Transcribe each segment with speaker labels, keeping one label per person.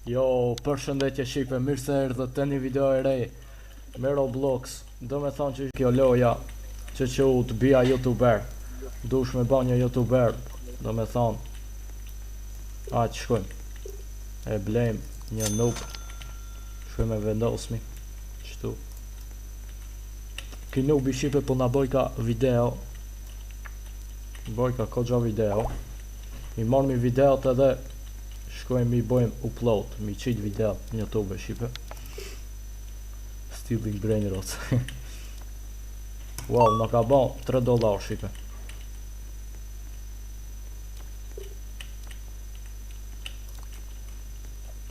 Speaker 1: Jo, përshëndetje shipe, mirë se erdhët të një video e re me Roblox. Do me thonë që kjo loja që u të bia youtuber, dush me ba një youtuber. Do me thonë a që shkojmë e blejmë një noob, shkojmë e vendosmi qëtu. Ki noob i shipe po na bojka video, bojka kogja video, i marmi videot edhe shkojmë i bojmë upload, mi qit video në YouTube shipe. Stealing brain rot. Wow, në ka ba $3 shipe.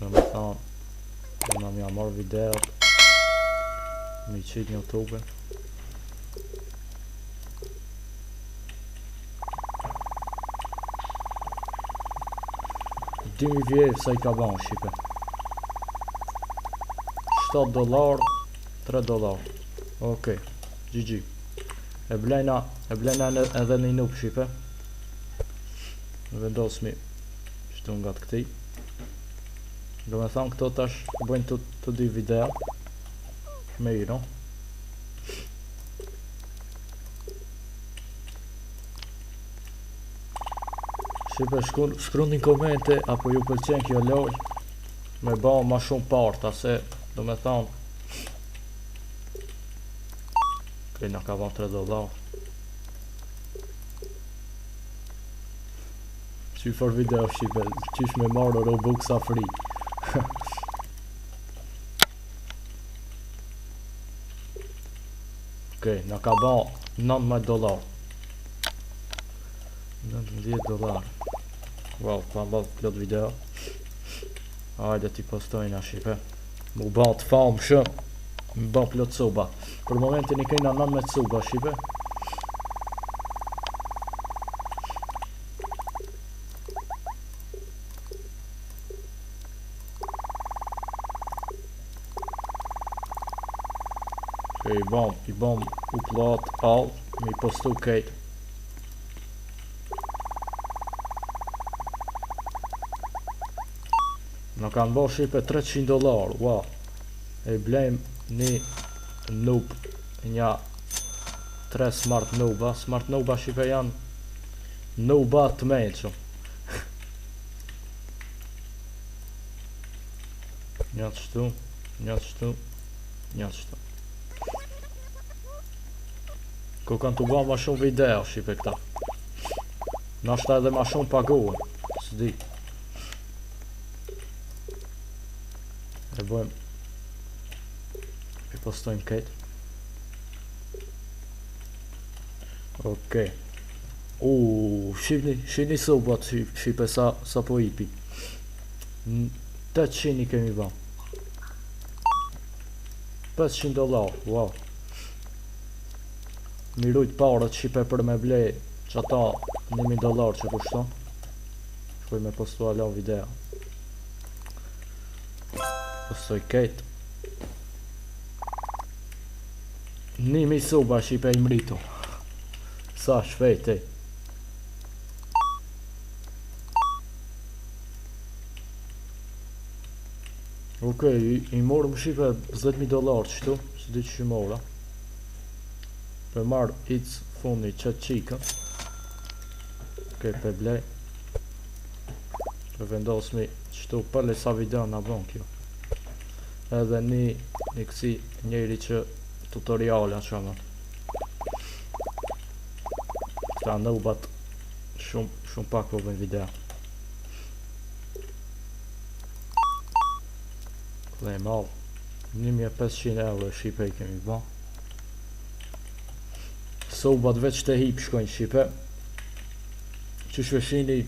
Speaker 1: Në me thonë, në mja marrë videot, mi qit në YouTube. Dimi vjevë sa i ka ban shipe. $7, $3. Okej, GG. E blejna edhe një noob shipe. Vendosmi qëtu nga të këti. Do me thonë këto tash bëjnë të dy video me i, no? Shipe, shkruni në komente apo ju pëlqen kjo loj me ba ma shumë parta, se do me thonë na ka ba $3. Që for video shipe, qysh me marrë Robux a free. Okej, na ka ba $19. $19. Wow, pa mba plot video. Hajde ti postojnë a shipe. Mu ba të famë shumë. Më ba plot suba. Për momentin i kejna 19 suba shipe. I bom upload all, mi postu kejt. Në kanë bo shipe $300, wow. E blejmë një noob, një 3 smart nooba. Smart nooba shipe janë nooba të meqëm. Një të shtu, një të shtu, një të shtu. Ku kanë të ba ma shumë video shipe këta. Nashta edhe ma shumë paguën, së di. E bojmë, i postojmë këtë. Okej. Shini subat shipe sa po ipi. 800 i kemi ba. $500, wow. Mirujt parët shipe për me ble që ata $1000 që kushton. Shkoj me postu ala video. Postoj ketë. 1000 suba shipe i mritu. Sa shpejt e. Okej, i morëm shipe $10.000 qëtu. Së di që mora. Për marrë it's fundi qëtë qikën. Okej, për blej. Për vendosmi qëtu për le sa video nga bon kjo. Edhe një kësi njeri që tutoriala që amon. Këta noobat shumë pak po bëjnë video. Dhe malë 1500 € shipe i kemi ba. Sobat veç të hip shkojnë shipe. Që shveshini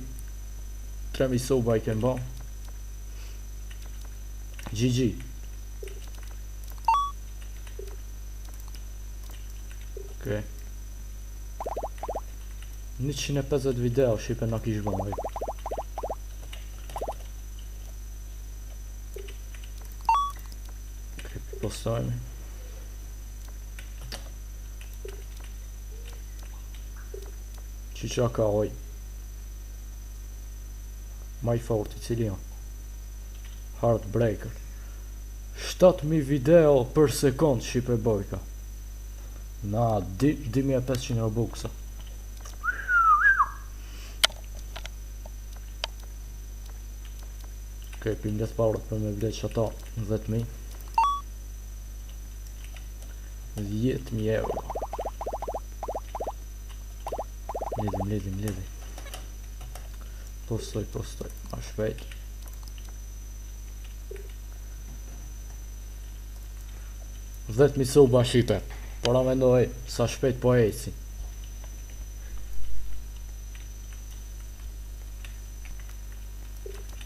Speaker 1: 3000 soba i kemë ba. GG. Okej. 150 video shipe na kish ba. Okej, postojme. Që ka oj. Ma i forti cili janë. Heartbreaker. 7.000 video për sekund, shipe bojka. Na, 2.500 Robuxa. Okej, pindes parët për me vlet që ata 10.000. 10.000 euro. Lidhi. Postoj, ma shpejt. Dhet mi suba shipe. Pora mendoj sa shpejt po eci.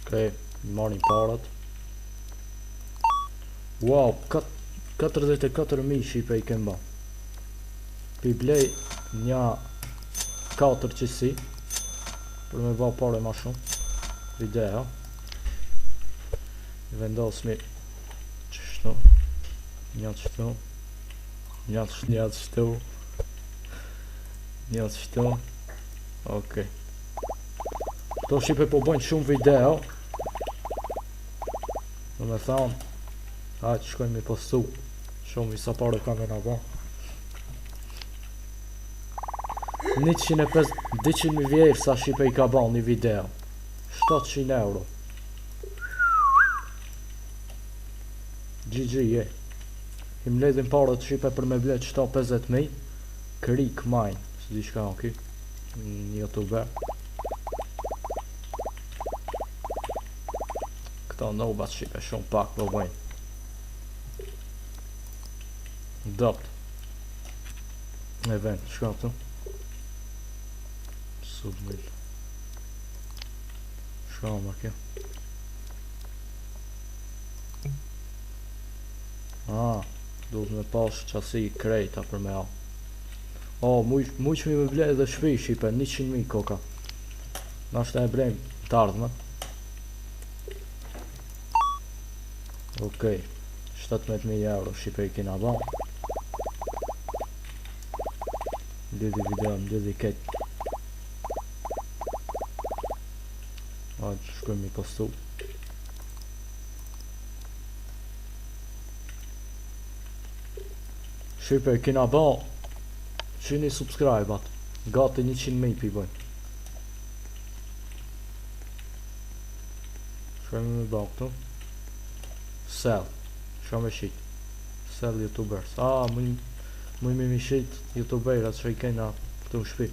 Speaker 1: Okej, marrin parat. Wow, 44.000 shipe i kem ba. Pi blej nja 4 qësi për me ba pare ma shumë video. Vendosmi qështu, një qështu. Okej. Këto shipe po bojnë shumë video. Në me thanë, hajtë shkojmë i postu shumë i sa pare ka me nga ba. 200.000 vjerë sa shipe i ka ba një video. 700 euro. GG je. I mledhin parët shipe për me blet 750.000. Creek Mine. Së di shka oki. Një youtuber. Këta nobat shipe shumë pak po bëjnë. Dopt. E vend, shka tu. Submil. Shka ma kjo. Duhet me pas qasi krejta për me al. Muj që mi me ble edhe shpi shipe 100.000 koka. Nashta e brejmë të ardhme. Okej, 17.000 euro shipe i kina ba. Lidhi video, lidhi ketë. Shkojmë i postu. Shipe, kina ba 100 subscribe-at. Gati 100.000 pi bojnë. Shkojmë i ba këtu. Sell. Shkojmë e shit. Sell youtubers. Muj mi shit youtuberat që i kena këtu në shpi.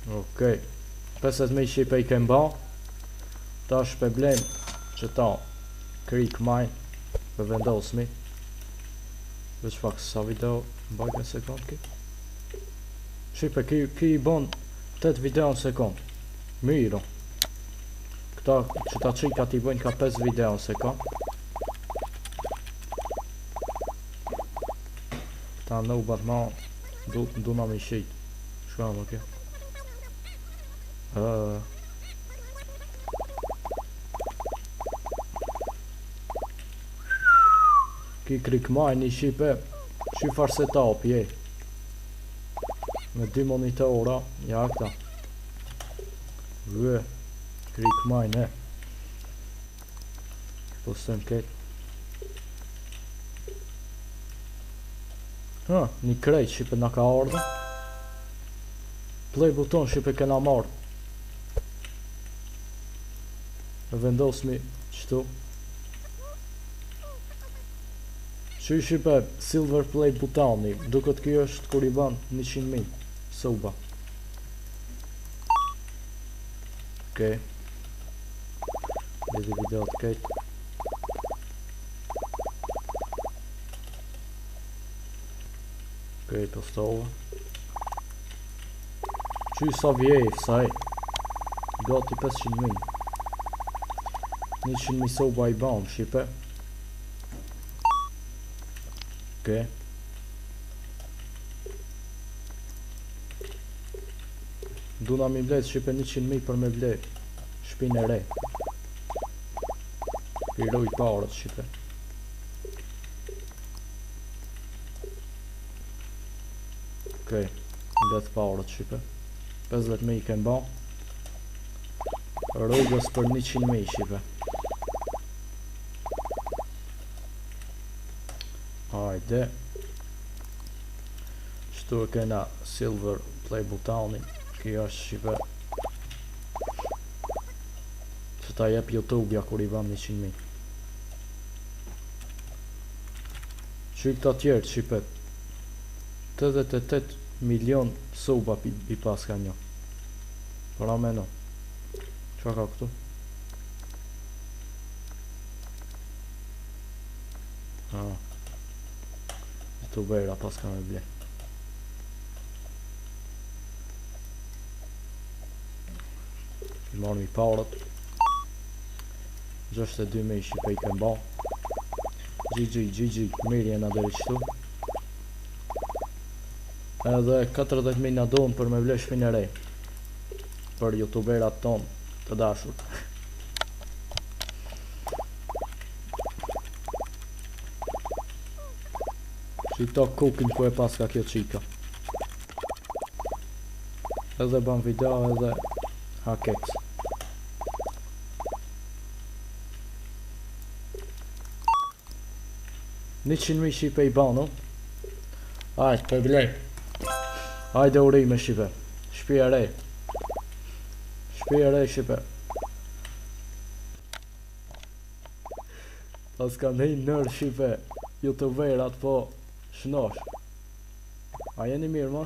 Speaker 1: Okej, 50.000 shipe i kem ba. Ta shpe blem që ta Creek Mine për vendosmi. Veç pak sa video bajt në sekund ki. Shipe ki i bon 8 video në sekund. Miro. Këta që ta qika ti bojnë ka 5 video në sekund. Ta në u bat ma du na mi shit. Shka më kjo. Ki Creek Mine i shipe shifar setup je me 2 monitora. Ja këta Creek Mine postem ket. Një krejt shipe nga ka ardhë. Play buton shipe kena marrë. Vendosmi qëtu. Që i shipe silver play butani. Duket kjo është kur i ban 100.000 suba. Okej. Lidhi video të kejt. Okej, postova. Që i sa vjej, saj. Gati 500.000. 100.000 suba i ban, shipe. Okej. Duna mi blet shipe 100.000 për me blet shpin e re. Piroj parët shipe. Okej, blet parët shipe. 50.000 i kem ba. Rrugës për 100.000 shipe. Hajde. Shtu e kena Silver Playbook Townin. Kjo është shipe. Që ta jep YouTube-ja kur i vam 100.000. Që i këta tjerë shipet 88 milion suba i pas ka një. Pra meno. Qa ka këtu? Youtubera pas ka me ble. I marrë mi parët 62.000 shipe i këmba. GG, mirë jena dheri qëtu. Edhe 40.000 na donë për me ble shpinë e rej për youtuberat ton të dashur. Qito kukin ku e pas ka kjo qika. Edhe ban video edhe hakeks. Një 100.000 shipe i banu. Ajt, për blej. Ajde urime shipe. Shpi e rej. Shpi e rej shipe. Pas ka nej nër shipe. Youtuberat po shnosh. A jeni mirë ma?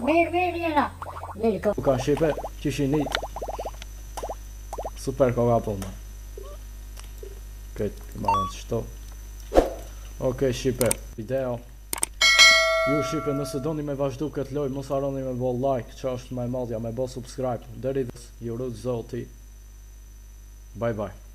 Speaker 2: Mirë jena. Mirë ko.
Speaker 1: Ka shipe, qishini. Super ko ka po ma. Këtë, i marën qëto. Ok shipe, video. Ju shipe, nëse doni me vazhdu këtë loj, mos harroni me bo like, që është më e madhja, me bo subscribe. Deri dhe ju rrët zoti. Bye bye.